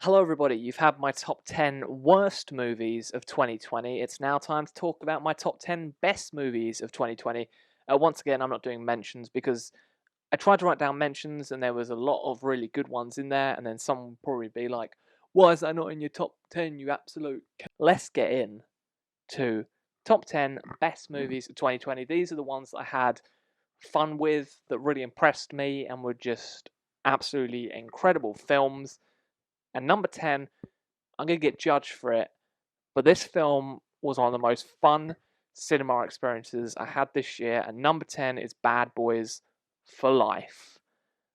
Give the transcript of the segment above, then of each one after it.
Hello, everybody. You've had my top 10 worst movies of 2020. It's now time to talk about my top 10 best movies of 2020. Once again, I'm not doing mentions because I tried to write down mentions and there was a lot of really good ones in there, and then some would probably be like, why is that not in your top 10, you absolute. Let's get in to top 10 best movies of 2020. These are the ones that I had fun with, that really impressed me, and were just absolutely incredible films. And number 10, I'm going to get judged for it, but this film was one of the most fun cinema experiences I had this year, and number 10 is Bad Boys for Life.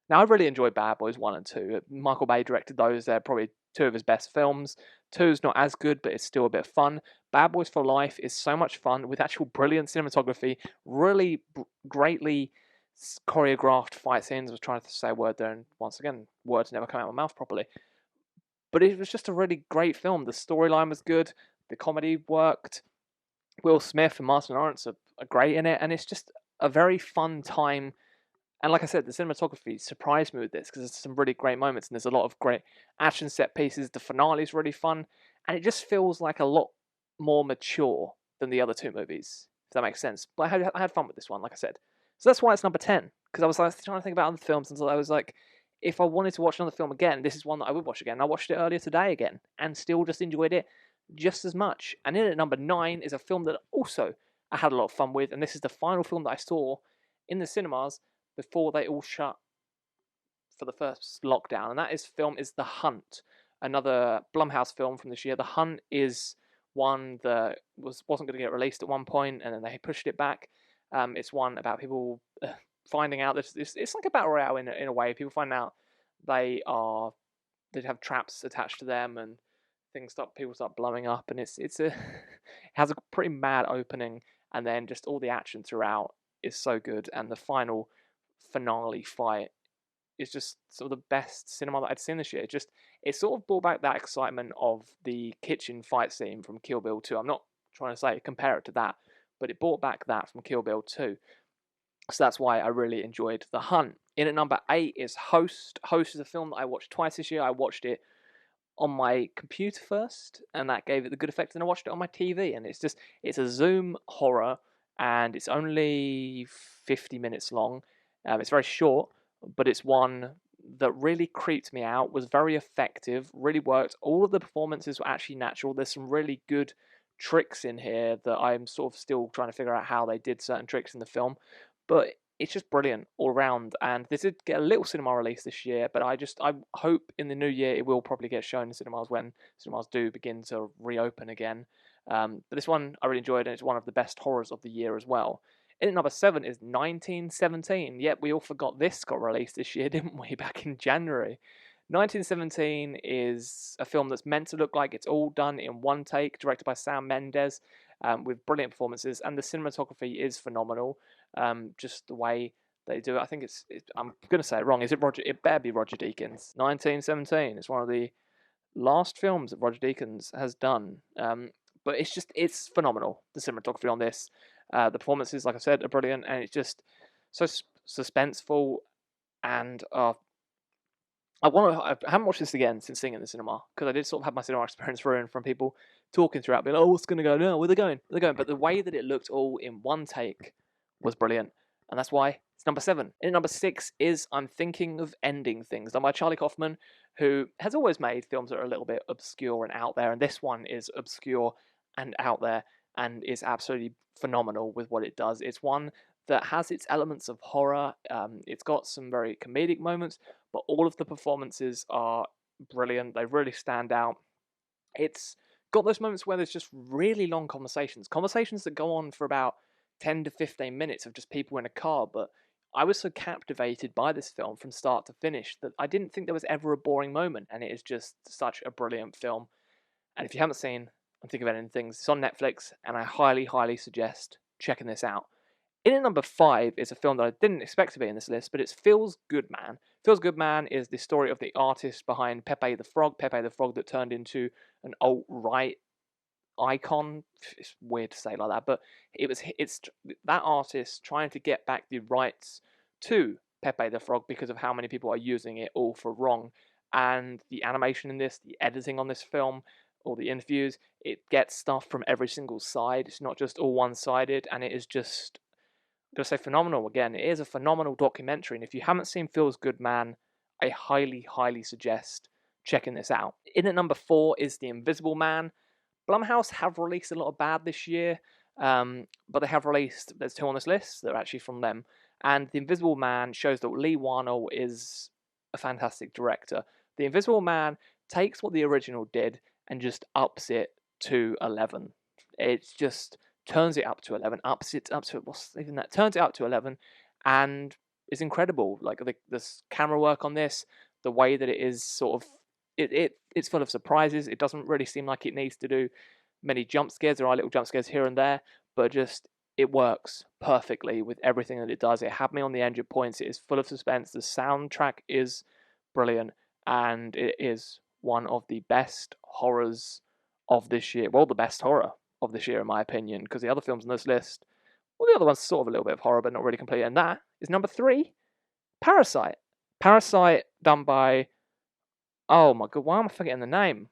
Now, I really enjoyed Bad Boys 1 and 2. Michael Bay directed those, they're probably two of his best films. 2's not as good, but it's still a bit fun. Bad Boys for Life is so much fun with actual brilliant cinematography, really greatly choreographed fight scenes. I was trying to say a word there, and once again, words never come out of my mouth properly. But it was just a really great film. The storyline was good, the comedy worked. Will Smith and Martin Lawrence are great in it, and it's just a very fun time. And like I said, the cinematography surprised me with this because there's some really great moments, and there's a lot of great action set pieces. The finale is really fun, and it just feels like a lot more mature than the other two movies, if that makes sense. But I had fun with this one, like I said. So that's why it's number 10, because I was like, trying to think about other films, and so I was like, if I wanted to watch another film again, this is one that I would watch again. I watched it earlier today again, and still just enjoyed it just as much. And in at number 9 is a film that also I had a lot of fun with, and this is the final film that I saw in the cinemas before they all shut for the first lockdown, and that film is The Hunt, another Blumhouse film from this year. The Hunt is one that wasn't going to get released at one point, and then they pushed it back. It's one about people finding out that it's like a battle royale in a way. People find out they have traps attached to them, and people start blowing up, and it has a pretty mad opening, and then just all the action throughout is so good, and the final finale fight is just sort of the best cinema that I'd seen this year. It sort of brought back that excitement of the kitchen fight scene from Kill Bill 2. I'm not trying to say compare it to that, but it brought back that from Kill Bill 2. So that's why I really enjoyed The Hunt. In at number 8 is Host. Host is a film that I watched twice this year. I watched it on my computer first, and that gave it the good effect, and I watched it on my TV, and it's a Zoom horror, and it's only 50 minutes long. It's very short, but it's one that really creeped me out, was very effective, really worked. All of the performances were actually natural. There's some really good tricks in here that I'm sort of still trying to figure out how they did certain tricks in the film, but it's just brilliant all around. And this did get a little cinema release this year, but I hope in the new year it will probably get shown in cinemas when cinemas do begin to reopen again. But this one I really enjoyed, and it's one of the best horrors of the year as well. In at number 7 is 1917. Yep, we all forgot this got released this year, didn't we? Back in January. 1917 is a film that's meant to look like it's all done in one take, directed by Sam Mendes, with brilliant performances, and the cinematography is phenomenal. Just the way they do it. I think I'm going to say it wrong. Is it Roger? It better be Roger Deakins. 1917. It's one of the last films that Roger Deakins has done. But it's phenomenal. The cinematography on this, the performances, like I said, are brilliant, and it's just so suspenseful. And I haven't watched this again since seeing it in the cinema, because I did sort of have my cinema experience ruined from people talking throughout, being like, "Oh, what's going to go now? Where they going? Where they going?" But the way that it looked all in one take was brilliant, and that's why it's number 7. In number 6 is I'm Thinking of Ending Things, done by Charlie Kaufman, who has always made films that are a little bit obscure and out there, and this one is obscure and out there, and is absolutely phenomenal with what it does. It's one that has its elements of horror. It's got some very comedic moments, but all of the performances are brilliant. They really stand out. It's got those moments where there's just really long conversations that go on for about 10 to 15 minutes of just people in a car, but I was so captivated by this film from start to finish that I didn't think there was ever a boring moment, and it is just such a brilliant film. And if you haven't seen I'm Thinking of Ending Things, it's on Netflix, and I highly, highly suggest checking this out. In at number 5 is a film that I didn't expect to be in this list, but it's Feels Good Man. Feels Good Man is the story of the artist behind Pepe the Frog that turned into an alt-right icon. It's weird to say it like that, but it's that artist trying to get back the rights to Pepe the Frog because of how many people are using it all for wrong. and the animation in this, the editing on this film, all the interviews, it gets stuff from every single side. It's not just all one-sided, and it is just, I'm gonna say phenomenal again. It is a phenomenal documentary, and if you haven't seen Feels Good Man, I highly, highly suggest checking this out. In at number 4 is The Invisible Man. Blumhouse have released a lot of bad this year, but they have released, there's 2 on this list that are actually from them. And The Invisible Man shows that Lee Wannell is a fantastic director. The Invisible Man takes what the original did and just ups it to 11. It just turns it up to 11, ups it up to, what's even that? Turns it up to 11, and it's incredible. Like the camera work on this, the way that it is sort of, it's full of surprises. It doesn't really seem like it needs to do many jump scares. There are little jump scares here and there, but just it works perfectly with everything that it does. It had me on the edge at points. It is full of suspense. The soundtrack is brilliant, and it is one of the best horrors of this year. Well, the best horror of this year, in my opinion, because the other films on this list, well, the other one's sort of a little bit of horror, but not really complete. And that is number 3, Parasite. Parasite, done by, oh my god, why am I forgetting the name?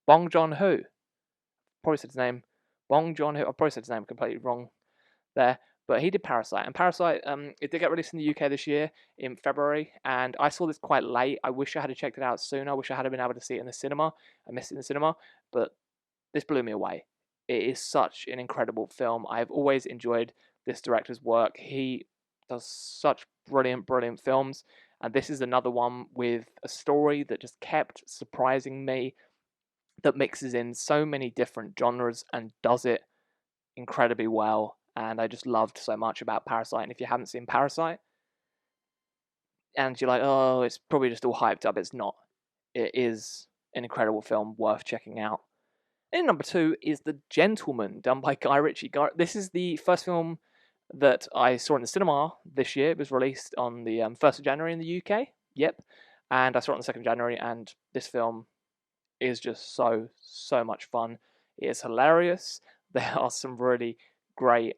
Bong Joon-ho. Probably said his name. Bong Joon-ho. I probably said his name completely wrong there. But he did Parasite. And Parasite, it did get released in the UK this year in February. And I saw this quite late. I wish I had checked it out sooner. I wish I had been able to see it in the cinema. I missed it in the cinema. But this blew me away. It is such an incredible film. I've always enjoyed this director's work. He does such brilliant, brilliant films. And this is another one with a story that just kept surprising me, that mixes in so many different genres and does it incredibly well. And I just loved so much about Parasite. And if you haven't seen Parasite, and you're like, oh, it's probably just all hyped up, it's not. It is an incredible film worth checking out. And number 2 is The Gentleman, done by Guy Ritchie. This is the first film that I saw in the cinema this year. It was released on the 1st of January in the UK. Yep. And I saw it on the 2nd of January, and this film is just so, so much fun. It is hilarious. There are some really great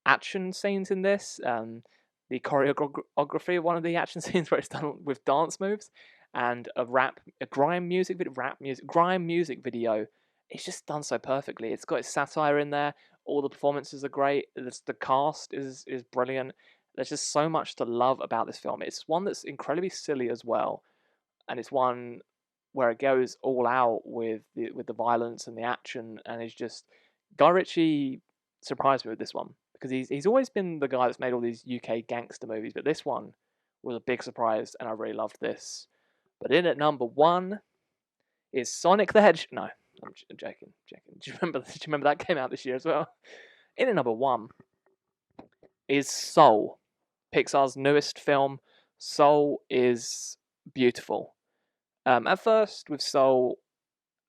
action scenes in this. The choreography of one of the action scenes where it's done with dance moves, and a grime music video. It's just done so perfectly. It's got its satire in there. All the performances are great. The cast is brilliant. There's just so much to love about this film. It's one that's incredibly silly as well, and it's one where it goes all out with the violence and the action, and it's just, Guy Ritchie surprised me with this one, because he's always been the guy that's made all these UK gangster movies, but this one was a big surprise, and I really loved this. But in at number 1 is Sonic the Hedgehog. No, I'm joking. Do you remember that came out this year as well? In at number 1 is Soul, Pixar's newest film. Soul is beautiful. At first, with Soul,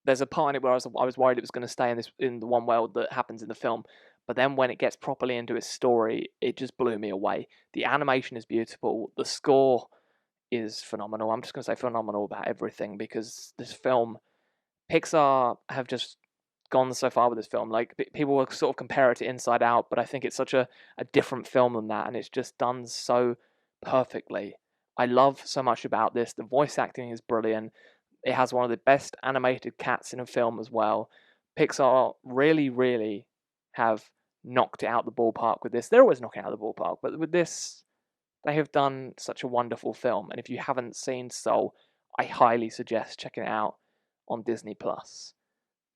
there's a part in it where I was worried it was going to stay in the one world that happens in the film, but then when it gets properly into its story, it just blew me away. The animation is beautiful. The score is phenomenal. I'm just going to say phenomenal about everything, because this film, Pixar have just gone so far with this film. Like, people will sort of compare it to Inside Out, but I think it's such a different film than that, and it's just done so perfectly. I love so much about this. The voice acting is brilliant. It has one of the best animated cats in a film as well. Pixar really, really have knocked it out the ballpark with this. They're always knocking out the ballpark, but with this, they have done such a wonderful film. And if you haven't seen Soul, I highly suggest checking it out on Disney+.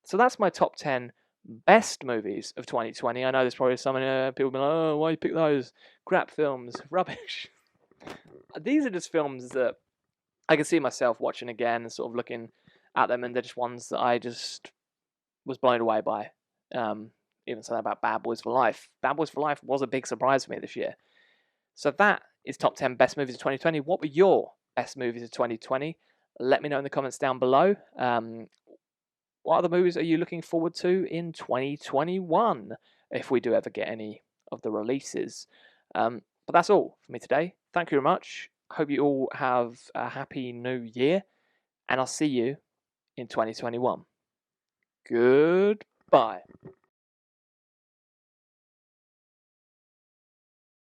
So that's my top 10 best movies of 2020. I know there's probably some people be like, oh, why you pick those crap films? Rubbish. These are just films that I can see myself watching again and sort of looking at them, and they're just ones that I just was blown away by. Even something about Bad Boys for Life. Bad Boys for Life was a big surprise for me this year. So that is top 10 best movies of 2020. What were your best movies of 2020? Let me know in the comments down below. What other movies are you looking forward to in 2021, if we do ever get any of the releases? But that's all for me today. Thank you very much. Hope you all have a happy new year, and I'll see you in 2021. Goodbye.